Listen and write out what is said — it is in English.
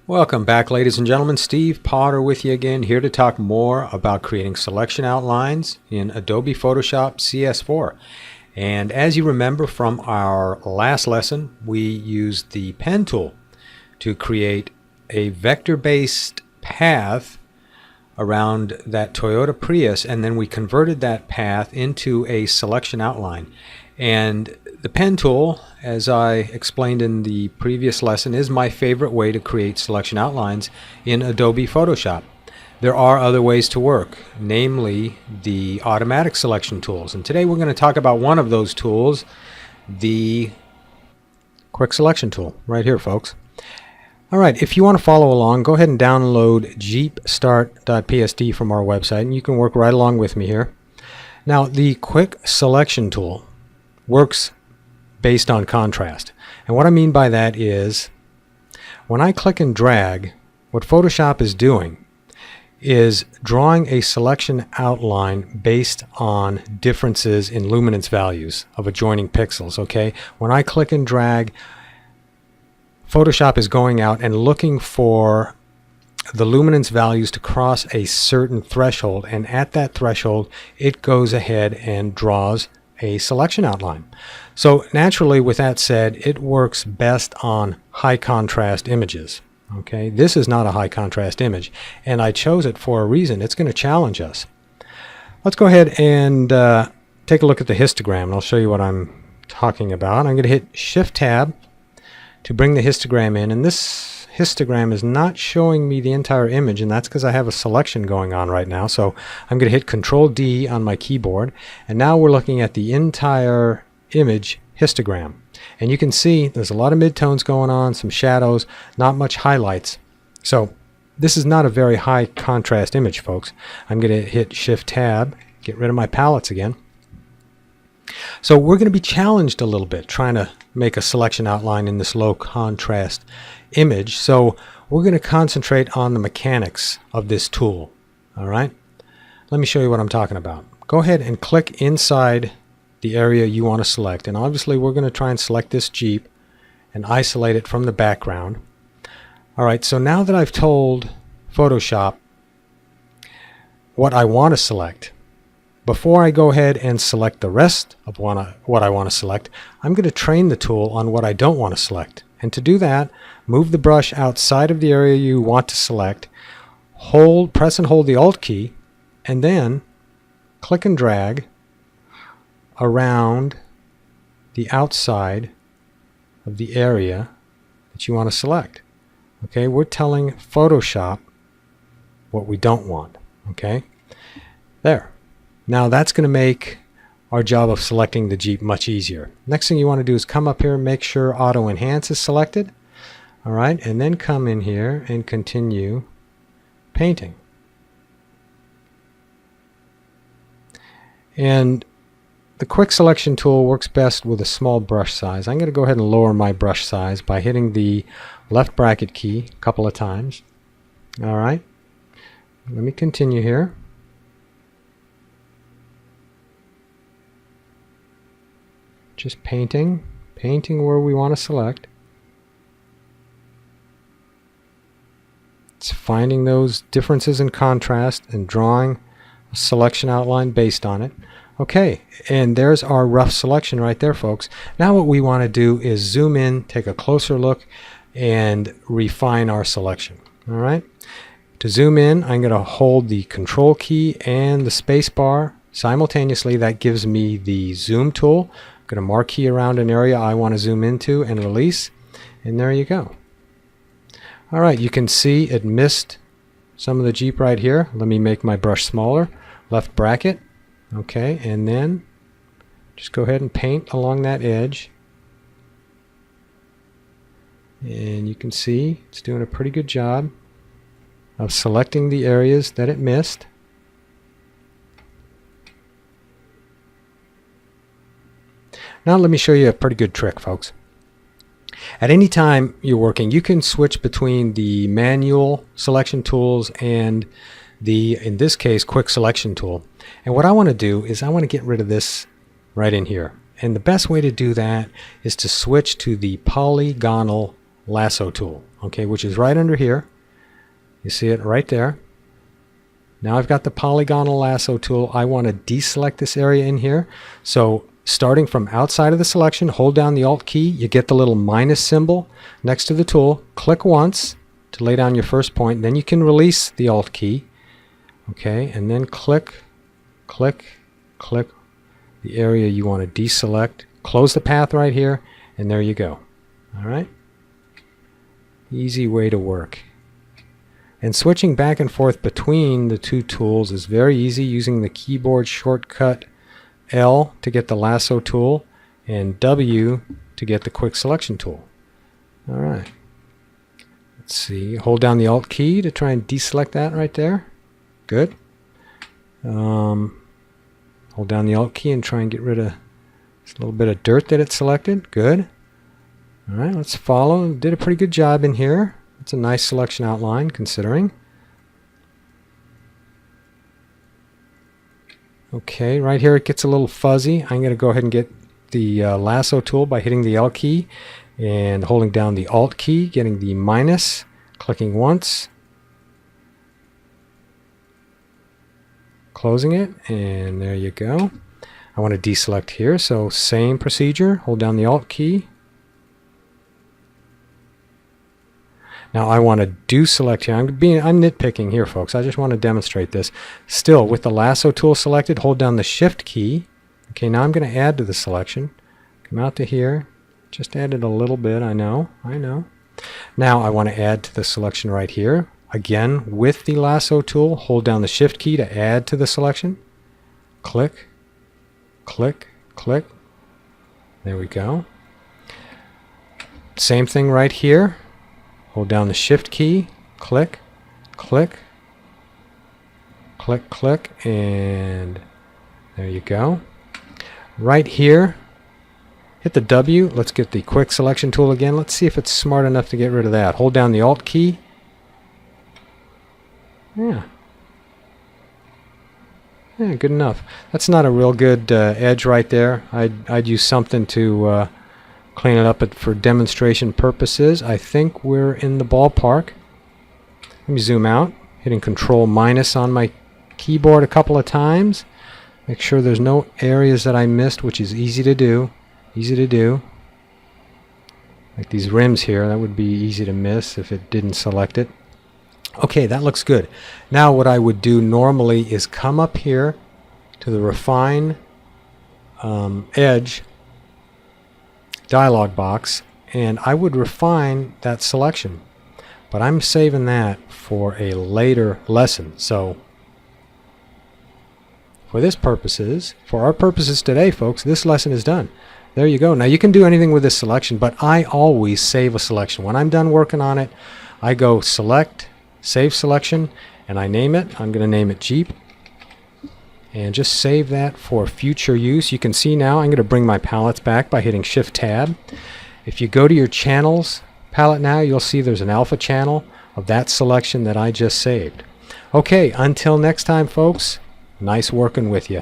Welcome back, ladies and gentlemen. Steve Potter with you again, here to talk more about creating selection outlines in Adobe Photoshop CS4. And as you remember from our last lesson, we used the pen tool to create a vector-based path around that Toyota Prius, and then we converted that path into a selection outline. And the pen tool, as I explained in the previous lesson, is my favorite way to create selection outlines in Adobe Photoshop. There are other ways to work, namely the automatic selection tools. And today we're going to talk about one of those tools, the quick selection tool, right here, folks. All right, if you want to follow along, go ahead and download jeepstart.psd from our website, and you can work right along with me here. Now, the quick selection tool works based on contrast. And what I mean by that is, when I click and drag, what Photoshop is doing is drawing a selection outline based on differences in luminance values of adjoining pixels, okay? When I click and drag, Photoshop is going out and looking for the luminance values to cross a certain threshold, and at that threshold it goes ahead and draws a selection outline. So naturally, with that said, it works best on high contrast images. Okay, this is not a high contrast image, and I chose it for a reason. It's going to challenge us. Let's go ahead and take a look at the histogram, and I'll show you what I'm talking about. I'm going to hit Shift Tab to bring the histogram in, and this histogram is not showing me the entire image, and that's because I have a selection going on right now. So I'm going to hit Control D on my keyboard, and now we're looking at the entire image histogram. And you can see there's a lot of midtones going on, some shadows, not much highlights. So this is not a very high contrast image, folks. I'm going to hit Shift Tab, get rid of my palettes again. So we're going to be challenged a little bit trying to make a selection outline in this low contrast image. So we're going to concentrate on the mechanics of this tool. All right, let me show you what I'm talking about. Go ahead and click inside the area you want to select, and obviously we're going to try and select this Jeep and isolate it from the background. All right, so now that I've told Photoshop what I want to select, before I go ahead and select the rest of what I want to select, I'm going to train the tool on what I don't want to select. And to do that, move the brush outside of the area you want to select, press and hold the Alt key, and then click and drag around the outside of the area that you want to select. Okay, we're telling Photoshop what we don't want. Okay, there. Now that's going to make our job of selecting the Jeep much easier. Next thing you want to do is come up here and make sure Auto Enhance is selected. All right, and then come in here and continue painting. And the quick selection tool works best with a small brush size. I'm going to go ahead and lower my brush size by hitting the left bracket key a couple of times. All right, let me continue here. Just painting where we want to select. It's finding those differences in contrast and drawing a selection outline based on it. Okay, and there's our rough selection right there, folks. Now what we want to do is zoom in, take a closer look, and refine our selection. All right. To zoom in, I'm going to hold the Control key and the space bar simultaneously. That gives me the zoom tool. I'm going to marquee around an area I want to zoom into and release, and there you go. All right, you can see it missed some of the Jeep right here. Let me make my brush smaller. Left bracket. Okay, and then just go ahead and paint along that edge. And you can see it's doing a pretty good job of selecting the areas that it missed. Now let me show you a pretty good trick, folks. At any time you're working, you can switch between the manual selection tools and the, in this case, quick selection tool. And what I want to do is I want to get rid of this right in here. And the best way to do that is to switch to the polygonal lasso tool. okay, which is right under here. You see it right there. Now I've got the polygonal lasso tool. I want to deselect this area in here. So starting from outside of the selection, hold down the Alt key. You get the little minus symbol next to the tool. Click once to lay down your first point. Then you can release the Alt key. Okay, and then click, click, click the area you want to deselect. Close the path right here, and there you go. All right? Easy way to work. And switching back and forth between the two tools is very easy using the keyboard shortcut L to get the lasso tool and W to get the quick selection tool. All right. Let's see. Hold down the Alt key to try and deselect that right there. Good. Hold down the Alt key and try and get rid of this little bit of dirt that it selected. Good. All right, let's follow. Did a pretty good job in here. It's a nice selection outline considering. Okay, right here it gets a little fuzzy. I'm going to go ahead and get the lasso tool by hitting the L key and holding down the Alt key, getting the minus, clicking once, closing it, and there you go. I want to deselect here, so same procedure. Hold down the Alt key. Now I want to do select here. I'm nitpicking here, folks. I just want to demonstrate this. Still, with the lasso tool selected, hold down the Shift key. Okay, now I'm going to add to the selection. Come out to here. Just added a little bit, I know. Now I want to add to the selection right here. Again, with the lasso tool, hold down the Shift key to add to the selection. Click, click, click. There we go. Same thing right here. Hold down the Shift key, click, click, click, click, and there you go. Right here, hit the W. Let's get the quick selection tool again. Let's see if it's smart enough to get rid of that. Hold down the Alt key. Yeah, good enough. That's not a real good edge right there. I'd use something to clean it up for demonstration purposes. I think we're in the ballpark. Let me zoom out, hitting Control minus on my keyboard a couple of times. Make sure there's no areas that I missed, which is easy to do. Like these rims here, that would be easy to miss if it didn't select it. Okay, that looks good. Now what I would do normally is come up here to the Refine Edge dialog box, and I would refine that selection, but I'm saving that for a later lesson. So for our purposes today, folks, this lesson is done. There you go. Now you can do anything with this selection, but I always save a selection. When I'm done working on it, I go select, save selection, and I name it. I'm going to name it Jeep. And just save that for future use. You can see now I'm going to bring my palettes back by hitting Shift Tab. If you go to your channels palette now, you'll see there's an alpha channel of that selection that I just saved. Okay, until next time, folks, nice working with you.